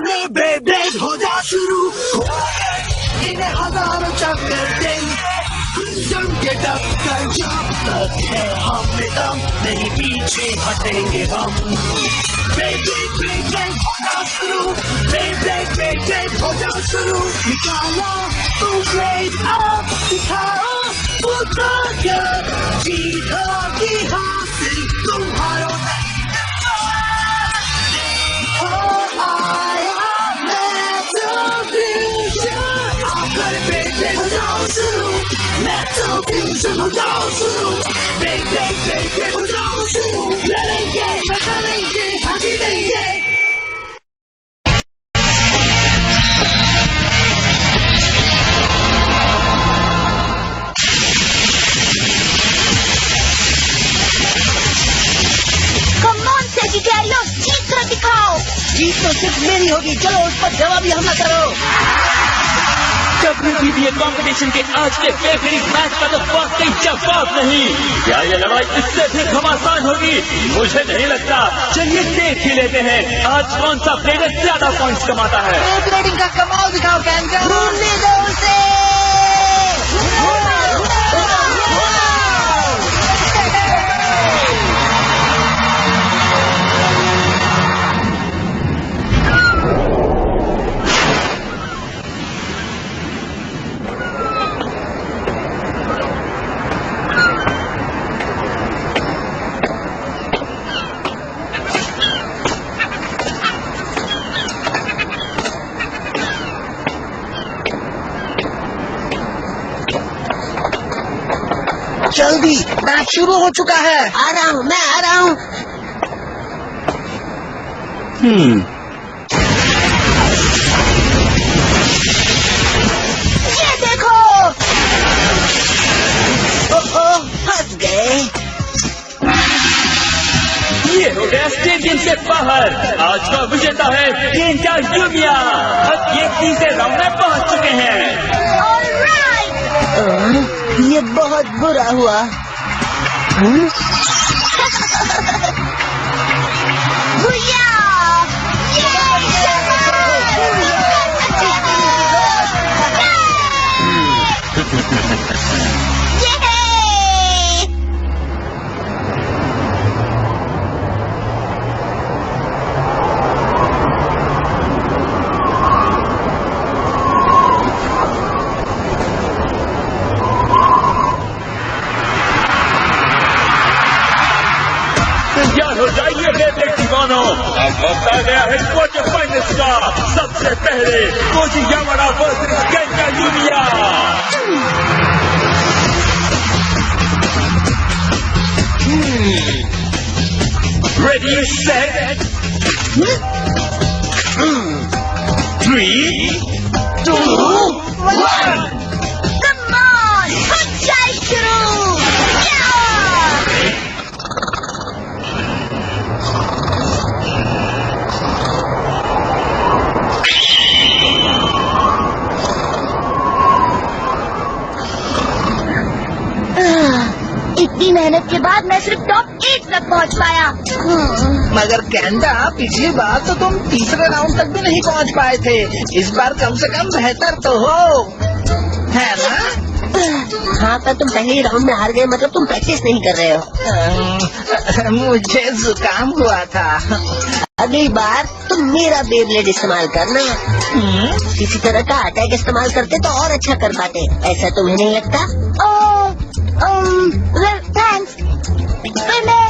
में बेब्लेड हो जा शुरू, इन्हें हजारों चक्कर देंगे, जम के टक्कर जब तक है हम में दम, नहीं पीछे हटेंगे हम। बेब्लेड हो जा शुरू, बेब्लेड हो जा शुरू, निकालो तुम ब्लेड अब, दिखाओ वो ताकत, जीत होगी हासिल तुम्हारा नहीं मिलता। आया मेटल फ्यूजन, आकर बेब्लेड हो जाओ शुरू, मेटल फ्यूजन हो जाओ शुरू, बेब्लेड हो जाओ शुरू, लड़ेंगे मचाएंगे हाथी देंगे। जीत तो सिर्फ मेरी होगी, चलो उस पर जवाबी हमला करो। WBA कंपटीशन के आज के फेवरेट मैच का तो वाकई जवाब नहीं। क्या ये लड़ाई इससे भी घमासान होगी? मुझे नहीं लगता। चलिए देख ही लेते हैं आज कौन सा प्लेयर ज्यादा पॉइंट्स कमाता है। प्लेटिंग का कमाल दिखाओ कैंजा। जल्दी, मैच शुरू हो चुका है। आ रहा हूँ, मैं आ रहा हूँ। ये देखो, फंस गए। ये हो गया स्टेडियम से बाहर। आज का विजेता है केंटा यूमिया। अब ये तीसरे राउंड में पहुंच चुके हैं। ये बहुत बुरा हुआ। हो जाइए बेबलेड दीवानों, अब वक्त आ गया है क्वार्टर फाइनल्स का। सबसे पहले कोजियावाड़ा versus Kenta Yumiya. Ready set 3, 2, 1। Come on, हो जाए शुरू। इतनी मेहनत के बाद मैं सिर्फ टॉप 8 तक पहुंच पाया। मगर कैंडा, पिछली बार तो तुम तीसरे राउंड तक भी नहीं पहुंच पाए थे। इस बार कम से कम बेहतर तो हो, है ना? हाँ, पर तुम पहले राउंड में हार गए, मतलब तुम प्रैक्टिस नहीं कर रहे हो। मुझे जुकाम हुआ था। अगली बार तुम मेरा बेब्लेड इस्तेमाल करना। किसी तरह का अटैक इस्तेमाल करते तो और अच्छा कर पाते, ऐसा तुम्हें नहीं लगता? थैंक्स। पर मैं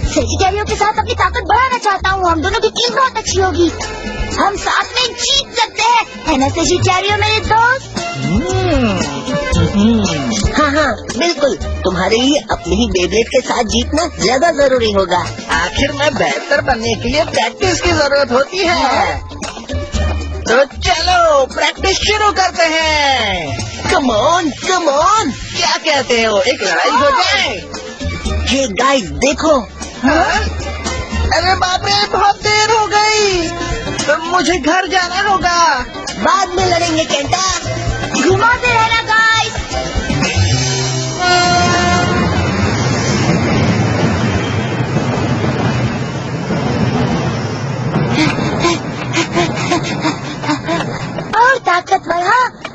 सेजिटेरियो के साथ अपनी ताकत बढ़ाना चाहता हूँ। हम दोनों की टीम बहुत अच्छी होगी, हम साथ में जीत सकते हैं, है ना सेजिटेरियो मेरे दोस्त? हाँ, बिल्कुल। तुम्हारे लिए अपने ही बेब्लेड के साथ जीतना ज्यादा जरूरी होगा। आखिर में बेहतर बनने के लिए प्रैक्टिस की जरूरत होती है। तो चलो प्रैक्टिस शुरू करते हैं। Come on. क्या कहते हो, एक लड़ाई हो जाए? हे गाइस, देखो। हाँ? अरे बाप रे, बहुत देर हो गई, तो मुझे घर जाना होगा। बाद में लड़ेंगे केंटा। घुमाते रहना गाइस।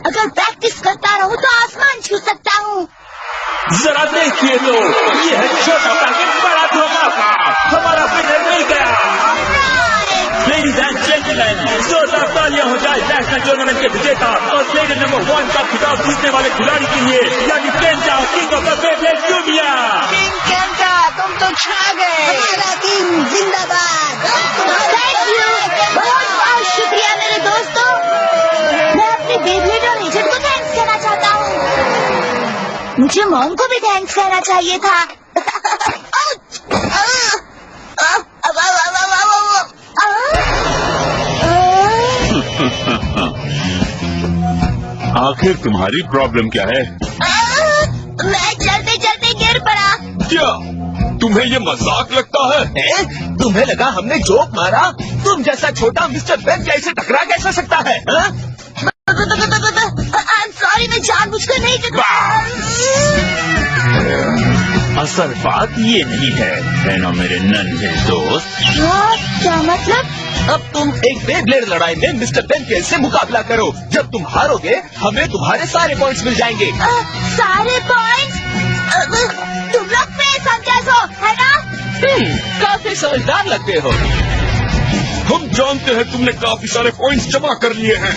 अगर प्रैक्टिस करता रहूं तो आसमान छू सकता हूँ। जरा देखिए तो, ये है छोटा पैकेट बड़ा धोखा। हमारा विनर मिल गया। लेडीज एंड जेंटलमैन, जोरदार तालियां हो जाए नेशनल टूर्नामेंट के विजेता और प्लेयर नंबर 1 का खिताब जीतने वाले खिलाड़ी के लिए, यानी Kenta king of the Beyblade दुनिया। किंग केंटा, तुम तो छा गए। हमारा किंग जिंदाबाद। थैंक यू, बहुत बहुत शुक्रिया मेरे दोस्तों। मैं अपने बेबलेट और एजेंट को थैंक्स कहना चाहता हूँ। मुझे मॉम को भी थैंक्स कहना चाहिए था। आखिर तुम्हारी प्रॉब्लम क्या है? मैं चलते चलते गिर पड़ा। क्या तुम्हें ये मजाक लगता है? तुम्हें लगा हमने जोक मारा? तुम जैसा छोटा मिस्टर बेन कैसे टकरा कैसे सकता है? I'm sorry, मैं जानबूझकर नहीं टकराया। असल बात ये नहीं है ना मेरे नन्हे दोस्त। क्या मतलब? अब तुम एक बेब्लेड लड़ाई में मिस्टर बेन से मुकाबला करो। जब तुम हारोगे हमें तुम्हारे सारे पॉइंट्स मिल जाएंगे। सारे पॉइंट्स? तुम लोग पे समझा हो, है ना? काफी समझदार लगते हो। हम जानते हैं तुमने काफी सारे पॉइंट्स जमा कर लिए हैं।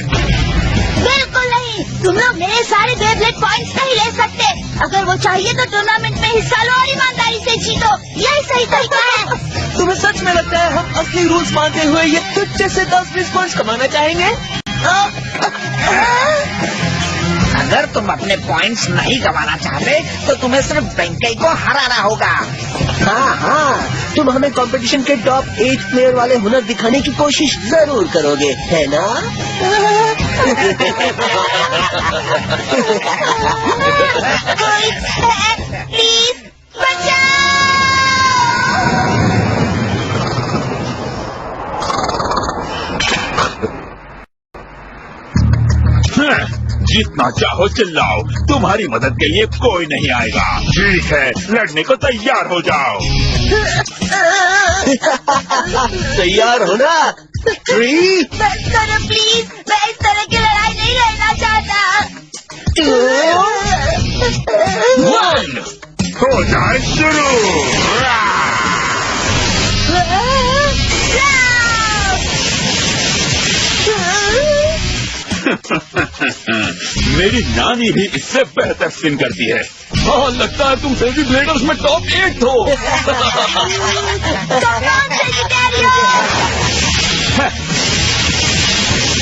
बिल्कुल नहीं, तुम लोग मेरे सारे बेब्लेड पॉइंट्स नहीं ले सकते। अगर वो चाहिए तो टूर्नामेंट में हिस्सा लो और ईमानदारी से जीतो, यही सही तरीका है। तुम्हें सच में लगता है हम असली रूल्स मानते हुए ये तुच्छ से 10-20 पॉइंट्स कमाना चाहेंगे? अगर तुम अपने पॉइंट्स नहीं गंवाना चाहते तो तुम्हें सिर्फ बेंकई को हराना होगा। हाँ, तुम हमें कंपटीशन के टॉप 8 प्लेयर वाले हुनर दिखाने की कोशिश जरूर करोगे, है ना? कोई है, प्लीज बचाओ। जितना चाहो चिल्लाओ, तुम्हारी मदद के लिए कोई नहीं आएगा। ठीक है, लड़ने को तैयार हो जाओ। तैयार हो ना? 3 बस करो प्लीज, मैं इस तरह की लड़ाई नहीं लड़ना चाहता। 1 हो जाए शुरू। मेरी नानी भी इससे बेहतर स्पिन करती है। हाँ, लगता है तुम बेबी ब्लेडर्स में टॉप 8 हो।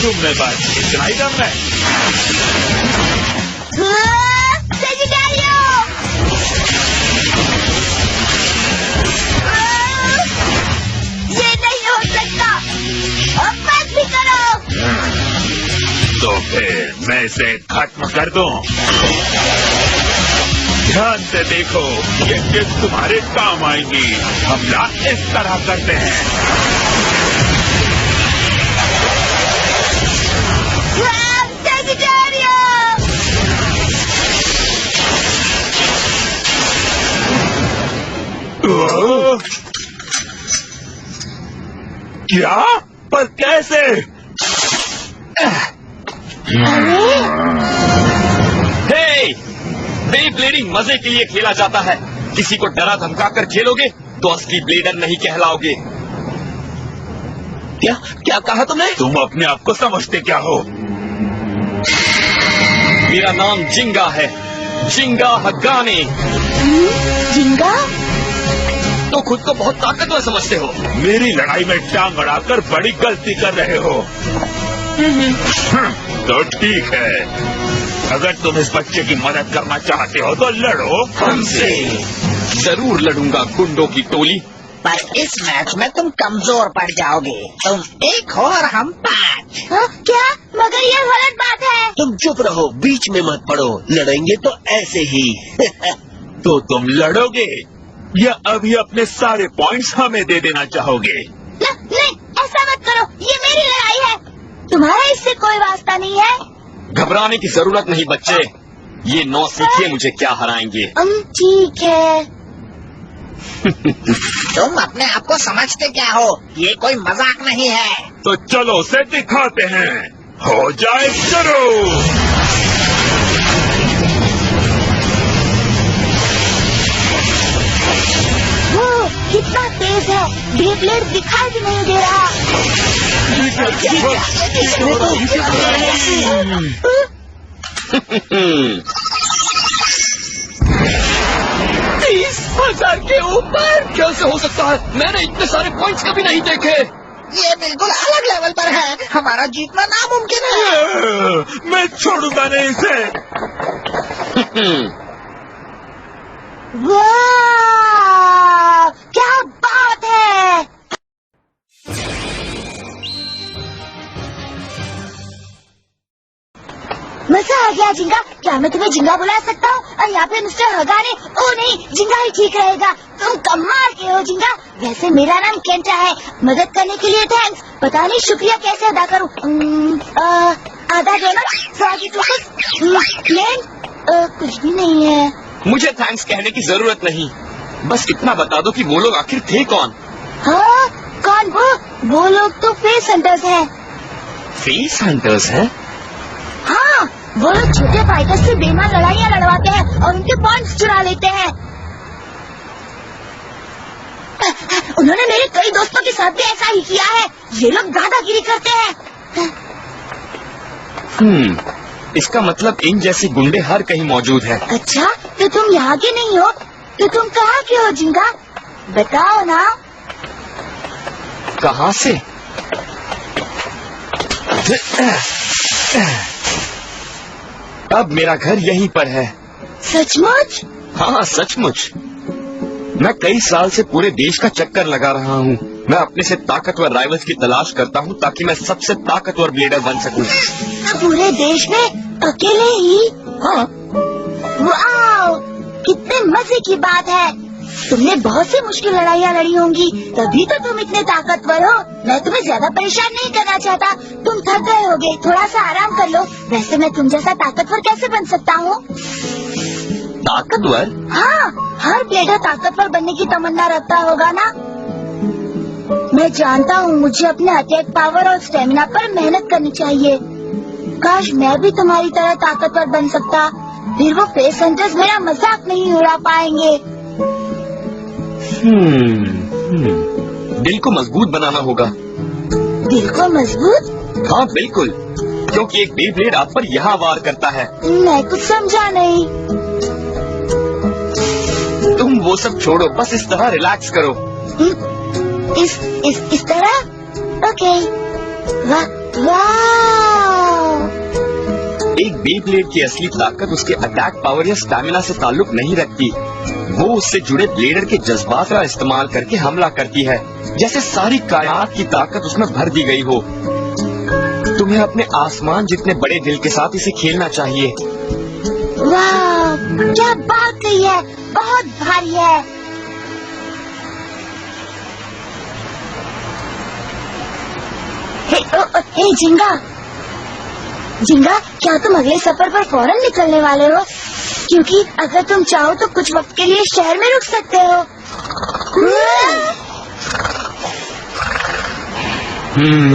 तुमने बस इतना ही दम है। ये नहीं हो सकता, अब मत भी करो। तो फिर मैं इसे खत्म कर दूं। ध्यान से देखो, ये टिप्स तुम्हारे काम आएंगी। हमला इस तरह करते हैं। क्या? पर कैसे? हे! बेब्लेडिंग मजे के लिए खेला जाता है। किसी को डरा धमका कर खेलोगे तो असली ब्लेडर नहीं कहलाओगे। क्या कहा तुमने? तुम अपने आप को समझते क्या हो? मेरा नाम जिंगा है, जिंगा हगाने। जिंगा? तो खुद को बहुत ताकतवर समझते हो। मेरी लड़ाई में टांग अड़ाकर बड़ी गलती कर रहे हो। तो ठीक है, अगर तुम इस बच्चे की मदद करना चाहते हो तो लड़ो हमसे। जरूर लड़ूंगा गुंडों की टोली। पर इस मैच में तुम कमजोर पड़ जाओगे। तुम 1 हो और हम 5। क्या? मगर ये गलत बात है। तुम चुप रहो, बीच में मत पड़ो। लड़ेंगे तो ऐसे ही। तो तुम लड़ोगे या अभी अपने सारे पॉइंट्स हमें दे देना चाहोगे? नहीं, ऐसा मत करो, ये मेरी लड़ाई है। तुम्हारा इससे कोई वास्ता नहीं है। घबराने की जरूरत नहीं बच्चे, ये 9 सीखिए मुझे क्या हराएंगे। ठीक है। तुम अपने आप को समझते क्या हो? ये कोई मजाक नहीं है। तो चलो उसे दिखाते हैं। हो जाए शुरू। कितना तेज है, बेब्लेड दिखाई भी नहीं दे रहा। के ऊपर कैसे हो सकता है? मैंने इतने सारे पॉइंट्स कभी नहीं देखे। ये बिल्कुल अलग लेवल पर है, हमारा जीतना नामुमकिन है। मैं छोड़ूंगा नहीं इसे। वाह, क्या बात है। मजा आ गया जिंगा। क्या मैं तुम्हें जिंगा बुला सकता हूँ? और यहाँ पे मिस्टर हगाने? ओ नहीं, जिंगा ही ठीक रहेगा। तुम कमाल के हो जिंगा। वैसे मेरा नाम केंटा है। मदद करने के लिए थैंक्स। पता नहीं शुक्रिया कैसे अदा करूँ। आधा डॉलर, सागी कुछ भी नहीं है। मुझे थैंक्स कहने की जरूरत नहीं, बस इतना बता दो कि वो लोग आखिर थे कौन? हाँ, कौन वो लोग तो फेस हंटर्स हैं। फेस हंटर्स हैं? हाँ, वो लोग छोटे फाइटर से बेईमान लड़ाइयाँ लड़वाते हैं और उनके पॉइंट्स चुरा लेते हैं। उन्होंने मेरे कई दोस्तों के साथ भी ऐसा ही किया है। ये लोग दादागिरी करते हैं। इसका मतलब इन जैसे गुंडे हर कहीं मौजूद हैं। अच्छा, तो तुम यहाँ के नहीं हो? तो तुम कहाँ के हो जिंगा? बताओ ना। कहाँ से? अब मेरा घर यहीं पर है। सचमुच? हाँ, सचमुच। मैं कई साल से पूरे देश का चक्कर लगा रहा हूँ। मैं अपने से ताकतवर राइवल्स की तलाश करता हूँ ताकि मैं सबसे ताकतवर ब्लेडर बन सकूँ। पूरे देश में अकेले ही? हाँ। वाओ, कितने मजे की बात है। तुमने बहुत सी मुश्किल लड़ाइयाँ लड़ी होंगी, तभी तो तुम इतने ताकतवर हो। मैं तुम्हें ज्यादा परेशान नहीं करना चाहता। तुम थक गए होगे, थोड़ा सा आराम कर लो। वैसे मैं तुम जैसा ताकतवर कैसे बन सकता हूँ? ताकतवर? हाँ, हर ब्लेडर ताकतवर बनने की तमन्ना रखता होगा ना। मैं जानता हूँ मुझे अपने अटैक पावर और स्टेमिना पर मेहनत करनी चाहिए। काश मैं भी तुम्हारी तरह ताकतवर बन सकता, फिर वो फेस हंटर्स मेरा मजाक नहीं उड़ा पाएंगे। दिल को मजबूत बनाना होगा। दिल को मजबूत? हाँ बिल्कुल, क्योंकि एक बेब्लेड आप पर यहाँ वार करता है। मैं कुछ समझा नहीं। तुम वो सब छोड़ो, बस इस तरह रिलैक्स करो। इस तरह? ओके। वाह। एक बेब्लेड की असली ताकत उसके अटैक पावर या स्टैमिना से ताल्लुक नहीं रखती। वो उससे जुड़े ब्लेडर के जज्बात का इस्तेमाल करके हमला करती है, जैसे सारी कायनात की ताकत उसमें भर दी गई हो। तुम्हें अपने आसमान जितने बड़े दिल के साथ इसे खेलना चाहिए। वाह, क्या बात कही है, बहुत भारी है। हे जिंगा, क्या तुम अगले सफर पर फौरन निकलने वाले हो? क्योंकि अगर तुम चाहो तो कुछ वक्त के लिए शहर में रुक सकते हो।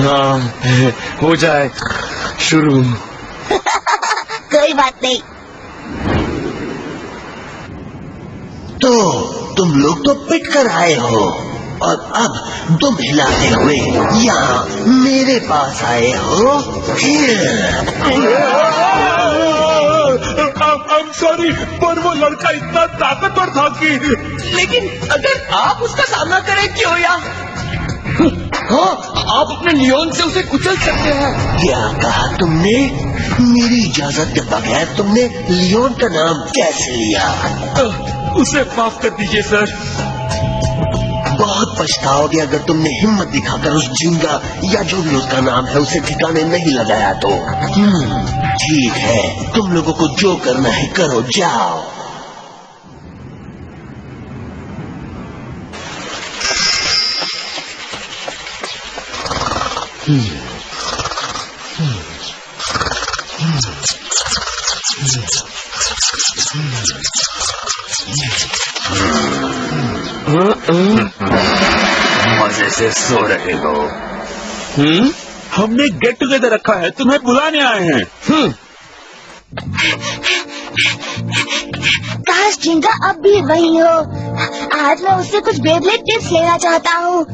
हाँ, हो जाए शुरू। कोई बात नहीं। तो तुम लोग तो पिट कर आए हो और अब तुम हिलाते हुए यहाँ मेरे पास आए हो। I'm sorry, पर वो लड़का इतना ताकतवर था कि। लेकिन अगर आप उसका सामना करें क्यों या? हाँ, आप अपने लियोन से उसे कुचल सकते हैं। क्या कहा तुमने? मेरी इजाजत के बगैर तुमने लियोन का नाम कैसे लिया? उसे माफ कर दीजिए सर। बहुत पछताओगे अगर तुमने हिम्मत दिखाकर उस जिंगा या जो भी उसका नाम है उसे ठिकाने नहीं लगाया तो। ठीक है, तुम लोगों को जो करना है करो, जाओ। मजे से सो रहे हो? हमने गेट टुगेदर रखा है, तुम्हें बुलाने आए हैं। काश जिंगा अब भी वही हो। आज मैं उससे कुछ बेब्लेड टिप्स लेना चाहता हूँ।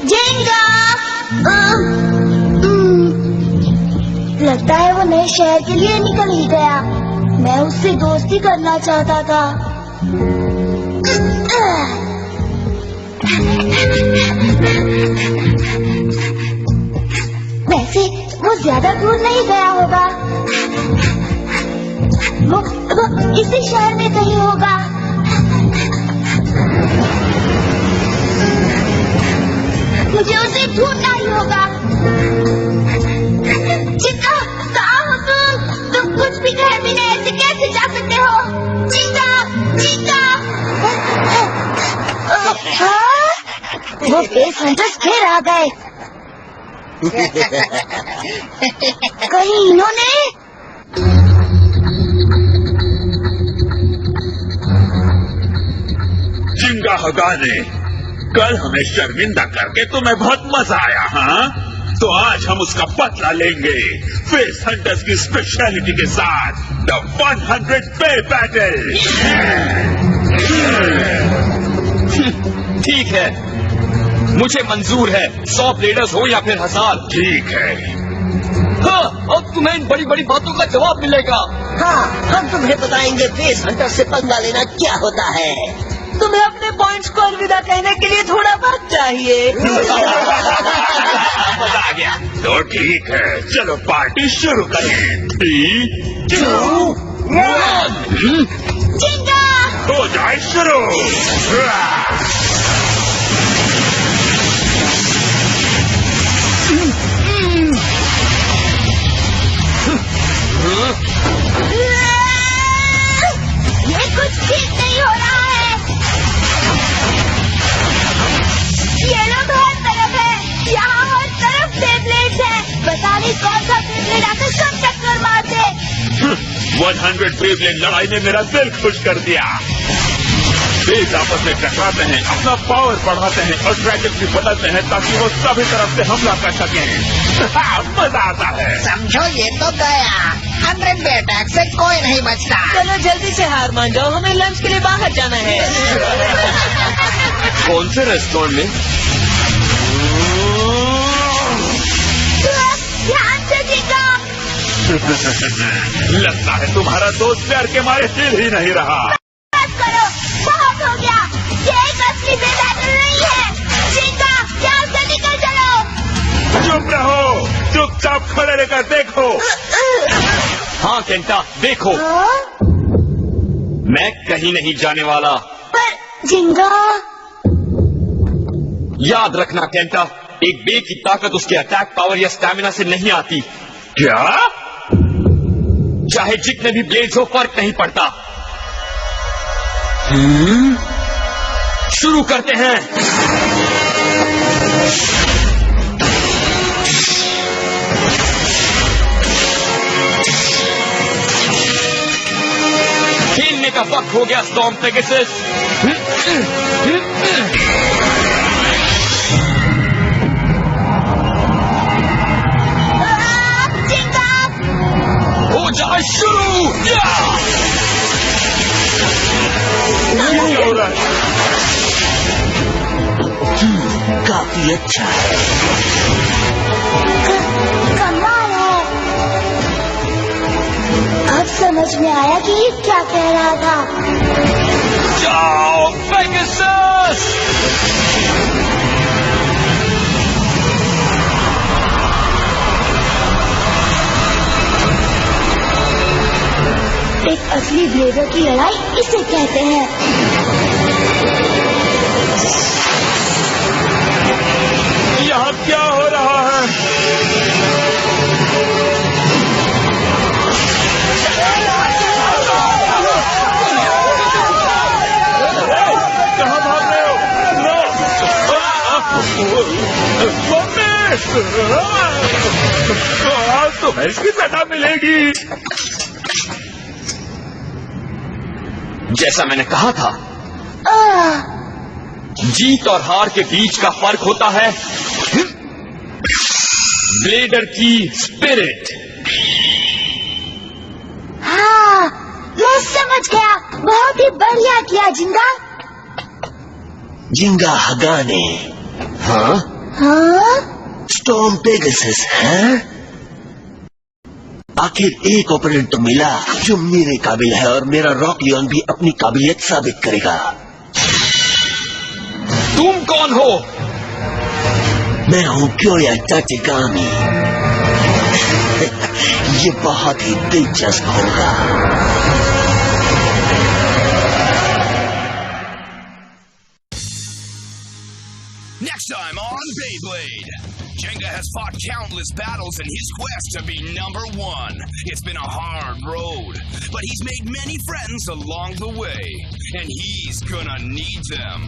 जिंगा! लगता है वो नए शहर के लिए निकल ही गया। मैं उससे दोस्ती करना चाहता था। वैसे वो ज्यादा दूर नहीं गया होगा। वो इसी शहर में कहीं होगा। मुझे उसे ढूंढना ही होगा। चिंता, कहाँ हो तुम? तुम कुछ भी कहे बिना ऐसे कैसे जा सकते हो? चिंता, चिंता! वो बेस हंटर्स फिर आ गए। कहीं इन्होंने जिंगा हगाने, कल हमें शर्मिंदा करके तुम्हें बहुत मजा आया, हाँ? तो आज हम उसका बदला लेंगे फेस हंटर्स की स्पेशलिटी के साथ, द 100 पे बैटल। ठीक है, मुझे मंजूर है। 100 ब्लेडर्स हो या फिर 1000। ठीक है। हाँ, अब तुम्हें इन बड़ी बड़ी बातों का जवाब मिलेगा। हाँ, हम तुम्हें बताएंगे फेस हंटर से पंगा लेना क्या होता है। तुम्हें अपने पॉइंट्स को अलविदा कहने के लिए थोड़ा वक्त चाहिए। मजा आ गया। तो ठीक है, चलो पार्टी शुरू करें। 3, 2, 1 जिंगा! हो जाए शुरू। ये कुछ ठीक नहीं हो रहा है। ये लोग हर तरफ है। यहाँ हर तरफ बेब्लेड्स है। पता नहीं कौन सा बेब्लेड आकर सब टक्कर मार दे। 100 बेब्लेड लड़ाई ने मेरा दिल खुश कर दिया। बेस आपस में टकराते हैं, अपना पावर बढ़ाते हैं और ट्रैजेक्टरी बदलते हैं ताकि वो सभी तरफ से हमला कर सकें। मजा आता है। समझो, ये तो गया। 100 पे अटैक से कोई नहीं बचता। चलो जल्दी से हार मान जाओ, हमें लंच के लिए बाहर जाना है। कौन से रेस्टोरेंट में? ध्यान से जिंगा! लगता है तुम्हारा दोस्त प्यार के मारे हिल ही नहीं रहा। बस करो, बहुत हो गया। ये एक असली बेबैटल नहीं है। जिंगा, यहाँ से निकल चलो। चुप रहो, चुपचाप खड़े रहकर देखो। हाँ केंटा, देखो, हाँ? मैं कहीं नहीं जाने वाला। पर जिंगा, याद रखना केंटा, एक बे की ताकत उसके अटैक पावर या स्टैमिना से नहीं आती। क्या? चाहे जितने भी ब्लेड्स हो, फर्क नहीं पड़ता। शुरू करते हैं। खेलने का वक्त हो गया स्टॉर्म पेगासस। जिंगा! हो जाए शुरू। क्या हो रहा है? काफी अच्छा है। कमाल है। अब समझ में आया कि ये क्या कह रहा था। जाओ पेगासस। एक असली ब्लेडर की लड़ाई इसे कहते हैं। यहाँ क्या हो रहा है? कहाँ भाग रहे हो? आज तुम्हें इसकी सजा मिलेगी। जैसा मैंने कहा था, जीत और हार के बीच का फर्क होता है ब्लेडर की स्पिरिट। हाँ, मैं समझ गया। बहुत ही बढ़िया किया जिंगा। जिंगा हगाने। हाँ, हाँ? स्टॉर्म पेगासस है। आखिर एक ओपोनेंट तो मिला जो मेरे काबिल है, और मेरा रॉक लियोन भी अपनी काबिलियत साबित करेगा। तुम कौन हो? मैं हूँ क्योया टाचिगामी। ये बहुत ही दिलचस्प होगा। Next time on Beyblade, Jenga has fought countless battles in his quest to be #1. It's been a hard road, but he's made many friends along the way, and he's gonna need them,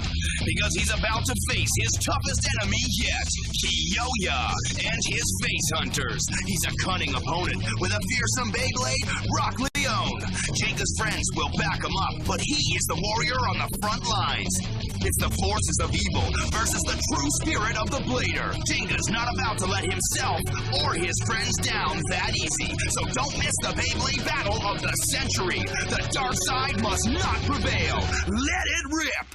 because he's about to face his toughest enemy yet, Kiyoya and his Face Hunters. He's a cunning opponent with a fearsome Beyblade, Rock Leone. Jenga's friends will back him up, but he is the warrior on the front lines. It's the forces of evil versus the true spirit of the Blader. Jenga's not about to let himself or his friends down that easy. So don't miss the Beyblade battle of the century. The dark side must not prevail. Let it rip!